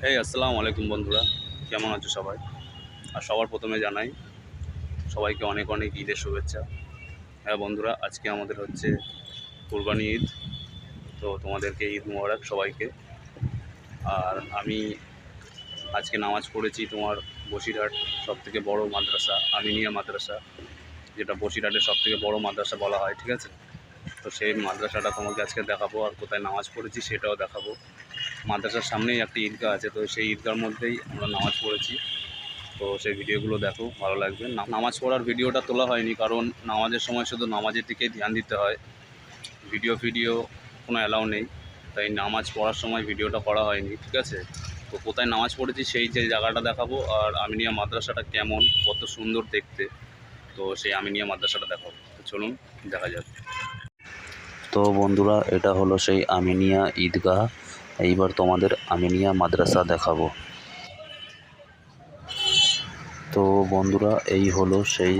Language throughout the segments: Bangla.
আসসালামু আলাইকুম বন্ধুরা, কেমন আছো সবাই? আর সবার প্রথমে জানাই সবাইকে অনেক অনেক ঈদের শুভেচ্ছা। হ্যাঁ বন্ধুরা, আজকে আমাদের হচ্ছে কুরবানি ঈদ। তো তোমাদেরকে ঈদ মোবারক সবাইকে। আর আমি আজকে নামাজ পড়েছি তোমার বসিরহাট সবথেকে বড় মাদ্রাসা আমিনিয়া মাদ্রাসা, যেটা বসিরহাটের সবথেকে বড় মাদ্রাসা বলা হয়, ঠিক আছে? তো সেই মাদ্রাসাটা তোমাকে আজকে দেখাবো, আর কোথায় নামাজ পড়েছি সেটাও দেখাবো। মাদ্রাসার সামনেই একটা ঈদগাহ আছে, তো সেই ঈদগাহর মধ্যেই আমরা নামাজ পড়েছি। তো সেই ভিডিওগুলো দেখো, ভালো লাগবে। নামাজ পড়ার ভিডিওটা তোলা হয়নি, কারণ নামাজের সময় শুধু নামাজের দিকেই ধ্যান দিতে হয়, ভিডিও কোনো অ্যালাউ নেই। তাই নামাজ পড়ার সময় ভিডিওটা করা হয়নি, ঠিক আছে? তো কোথায় নামাজ পড়েছি সেই যে জায়গাটা দেখাবো, আর আমিনিয়া মাদ্রাসাটা কেমন, কত সুন্দর দেখতে, তো সেই আমিনিয়া মাদ্রাসাটা দেখাবো। তো চলুন দেখা যাক। তো বন্ধুরা, এটা হলো সেই আমিনিয়া ঈদগাহ। এইবার তোমাদের আমিনিয়া মাদ্রাসা দেখাবো। তো বন্ধুরা, এই হলো সেই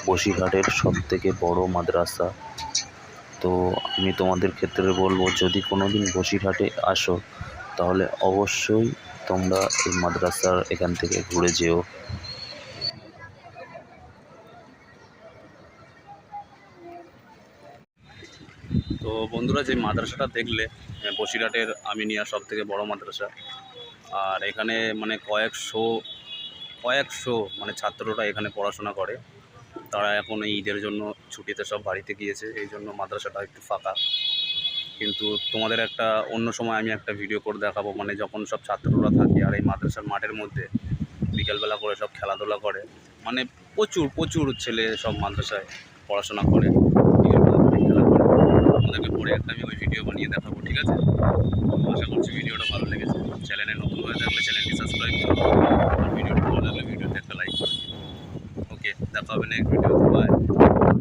বসিরহাটের সবথেকে বড় মাদ্রাসা। তো আমি তোমাদের ক্ষেত্রে বলবো, যদি কোনো দিন বসিরহাটে আসো তাহলে অবশ্যই তোমরা এই মাদ্রাসার এখান থেকে ঘুরে যেও। তো বন্ধুরা, যে মাদ্রাসাটা দেখলে, বসিরহাটের আমিনিয়া সবথেকে বড় মাদ্রাসা। আর এখানে মানে কয়েকশো মানে ছাত্ররা এখানে পড়াশোনা করে। তারা এখন এই ঈদের জন্য ছুটিতে সব বাড়িতে গিয়েছে, এই জন্য মাদ্রাসাটা একটু ফাঁকা। কিন্তু তোমাদের একটা অন্য সময় আমি একটা ভিডিও করে দেখাবো, মানে যখন সব ছাত্ররা থাকে আর এই মাদ্রাসার মাঠের মধ্যে বিকেলবেলা করে সব খেলাধুলা করে। মানে প্রচুর প্রচুর ছেলে সব মাদ্রাসায় পড়াশোনা করে, বিকেলবেলা করে খেলা করে। তোমাদেরকে পরে একটা আমি ওই ভিডিও বানিয়ে দেখাবো, ঠিক আছে? আশা করছি ভিডিওটা ভালো লেগেছে। চ্যানেলে নতুন হয়ে থাকলে চ্যানেলটি সাবস্ক্রাইব করো, আর ভিডিওটা ভালো লাগলে ভিডিওতে একটা লাইক করো। ওকে, দেখা হবে নেক্সট ভিডিওতে। বাই।